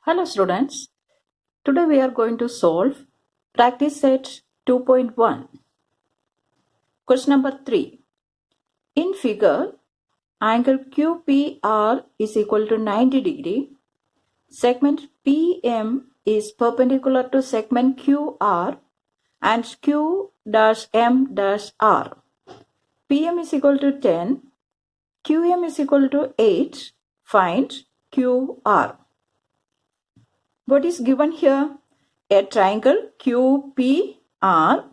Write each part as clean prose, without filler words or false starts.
Hello students, today we are going to solve practice set 2.1. Question number 3. In figure, angle QPR is equal to 90 degree. Segment PM is perpendicular to segment QR and Q dash M dash R. PM is equal to 10, QM is equal to 8. Find QR. What is given here? A triangle QPR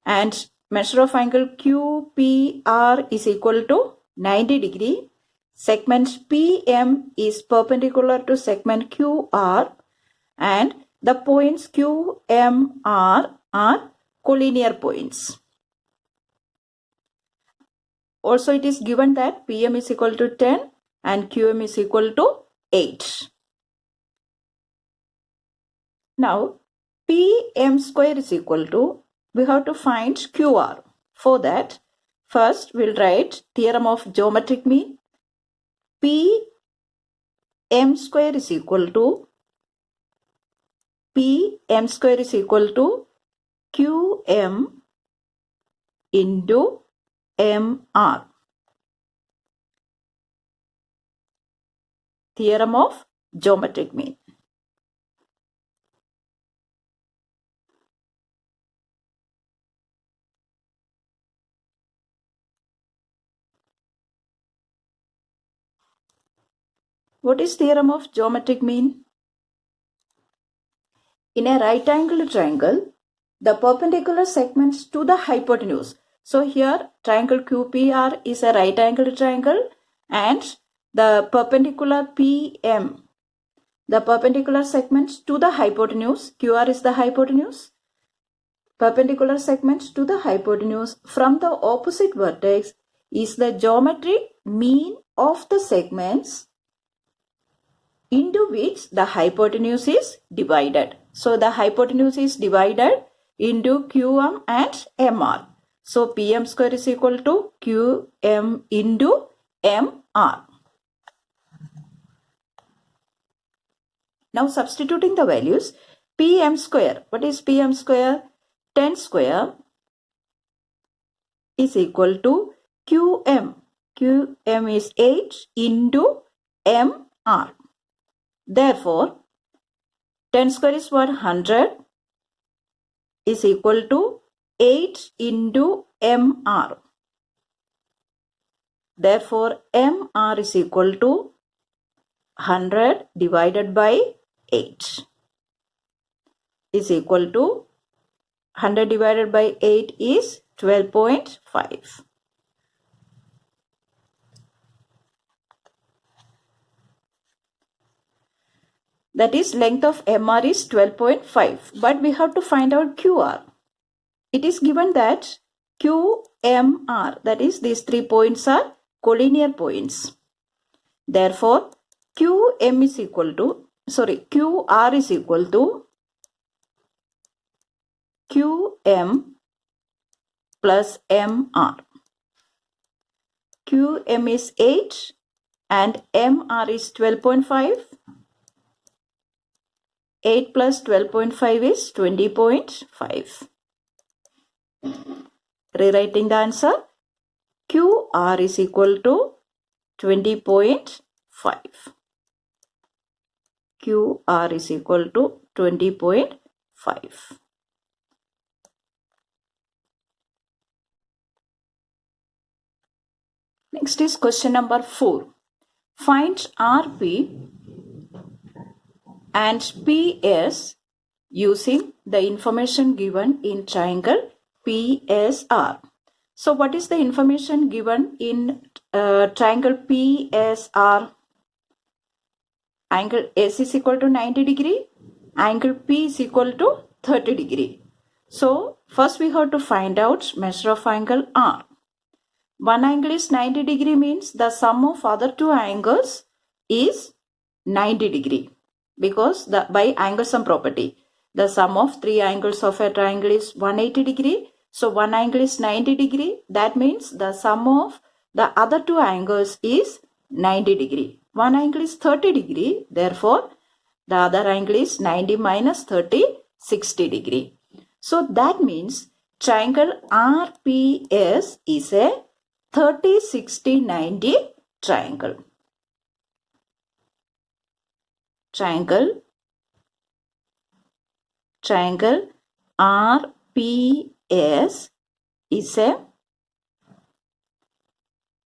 and measure of angle QPR is equal to 90 degree. Segment PM is perpendicular to segment QR and the points QMR are collinear points. Also it is given that PM is equal to 10 and QM is equal to 8. Now, PM square is equal to, we have to find QR. For that, first we'll write theorem of geometric mean. PM square is equal to QM into MR. Theorem of geometric mean. What is theorem of geometric mean? In a right angle triangle, the perpendicular segments to the hypotenuse. So here triangle QPR is a right angle triangle and the perpendicular PM, the perpendicular segments to the hypotenuse, QR is the hypotenuse, perpendicular segments to the hypotenuse from the opposite vertex is the geometric mean of the segments into which the hypotenuse is divided. So the hypotenuse is divided into QM and MR. So PM square is equal to QM into MR. Now substituting the values, PM square, what is PM square? 10 square is equal to QM. QM is 8 into MR. Therefore, 10 square is what? 100 is equal to 8 into MR. Therefore, MR is equal to 100 divided by 8 is equal to 100 divided by 8 is 12.5. That is, length of MR is 12.5. But we have to find out QR. It is given that QMR, that is, these 3 points are collinear points. Therefore, QR is equal to QM plus MR. QM is 8 and MR is 12.5. 8 plus 12.5 is 20.5. Rewriting the answer, QR is equal to 20.5. QR is equal to 20.5. Next is question number 4. Find RP and PS using the information given in triangle PSR. So what is the information given in triangle PSR? Angle S is equal to 90 degree, angle P is equal to 30 degree. So first we have to find out measure of angle R. One angle is 90 degree means the sum of other two angles is 90 degree. Because by angle sum property, the sum of 3 angles of a triangle is 180 degree. So one angle is 90 degree. That means the sum of the other two angles is 90 degree. One angle is 30 degree. Therefore, The other angle is 90 minus 30, 60 degree. So that means triangle RPS is a 30, 60, 90 triangle. Triangle RPS is a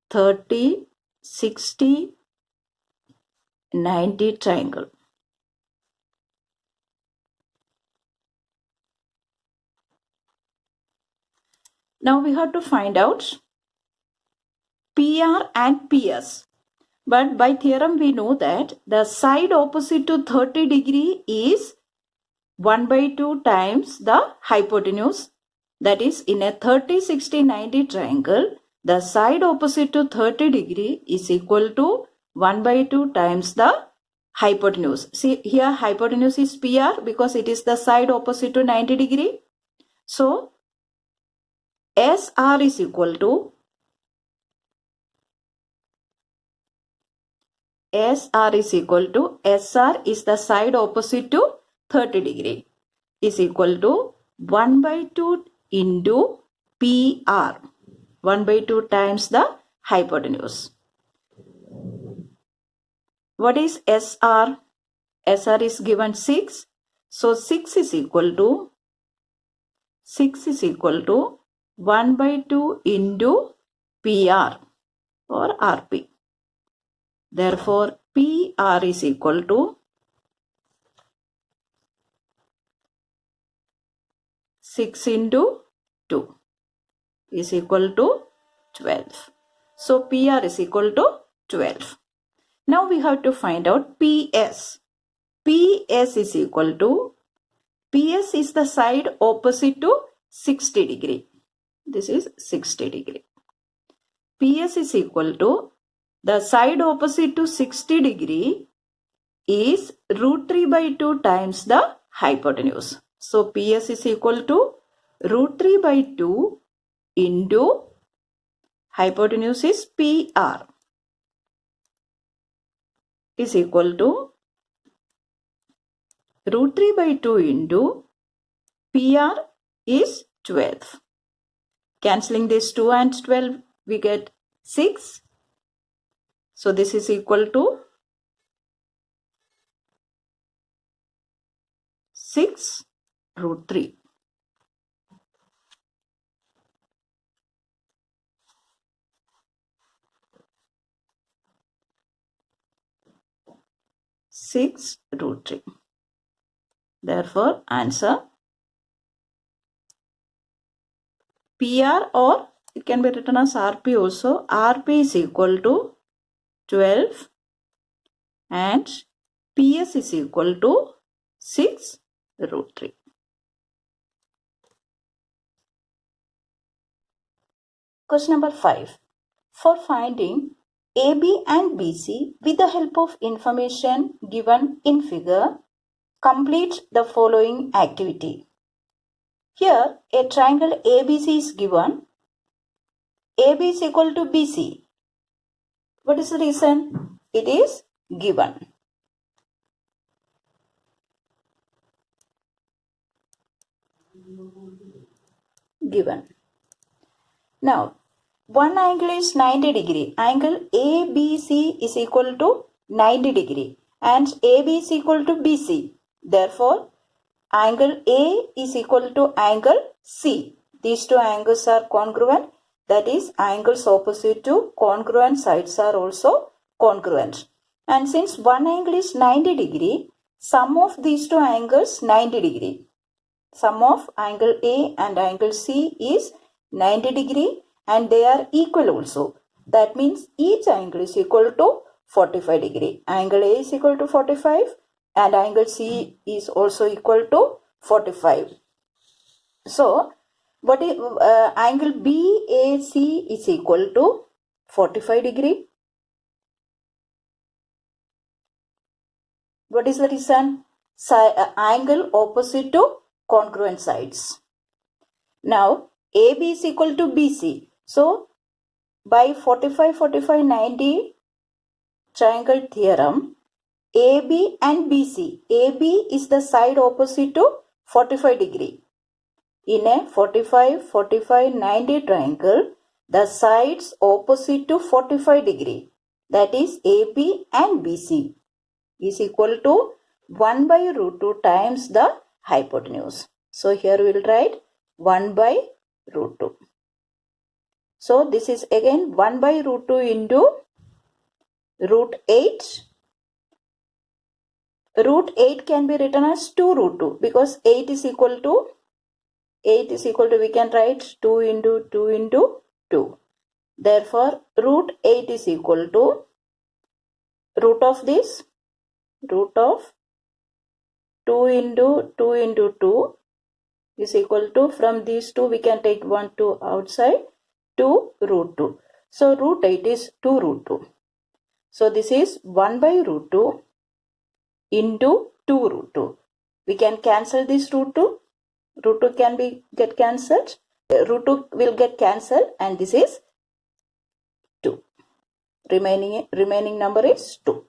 30, 60, 90 triangle. Now we have to find out PR and PS. But by theorem we know that the side opposite to 30 degree is 1 by 2 times the hypotenuse. That is, in a 30, 60, 90 triangle, the side opposite to 30 degree is equal to 1 by 2 times the hypotenuse. See here hypotenuse is PR because it is the side opposite to 90 degree. So SR is equal to SR is the side opposite to 30 degree is equal to 1 by 2 into PR. 1 by 2 times the hypotenuse. What is SR? SR is given 6. So 6 is equal to 1 by 2 into PR or RP. Therefore, PR is equal to 6 into 2 is equal to 12. So, PR is equal to 12. Now, we have to find out PS. PS is equal to, PS is the side opposite to 60 degree. This is 60 degree. PS is equal to, the side opposite to 60 degree is root 3 by 2 times the hypotenuse. So, PS is equal to root 3 by 2 into hypotenuse is PR is equal to root 3 by 2 into PR is 12. Cancelling this 2 and 12, we get 6. So, this is equal to 6 root 3. Root 3. Therefore, answer PR, or it can be written as RP also. RP is equal to 12 and PS is equal to 6 root 3. Question number 5. For finding AB and BC with the help of information given in figure, complete the following activity. Here, a triangle ABC is given. AB is equal to BC. What is the reason? It is given. Now, one angle is 90 degree. Angle ABC is equal to 90 degree and AB is equal to BC. Therefore, angle A is equal to angle C. These two angles are congruent. That is, angles opposite to congruent sides are also congruent. And since one angle is 90 degree, sum of these two angles 90 degree. Sum of angle A and angle C is 90 degree and they are equal also. That means each angle is equal to 45 degree. Angle A is equal to 45 and angle C is also equal to 45. So, what is angle BAC is equal to 45 degree. What is the reason? Angle opposite to congruent sides. Now, AB is equal to BC. So, by 45, 45, 90 triangle theorem, AB and BC. AB is the side opposite to 45 degree. In a 45, 45, 90 triangle, the sides opposite to 45 degree, that is AB and BC, is equal to 1 by root 2 times the hypotenuse. So here we will write 1 by root 2. So this is again 1 by root 2 into root 8. Root 8 can be written as 2 root 2 because 8 is equal to we can write 2 into 2 into 2. Therefore, root 8 is equal to root of 2 into 2 into 2 is equal to, from these two we can take 1 2 outside, 2 root 2. So root 8 is 2 root 2. So this is 1 by root 2 into 2 root 2. We can cancel this root 2. Root 2 can get cancelled. Root 2 will get cancelled and this is 2. Remaining number is 2.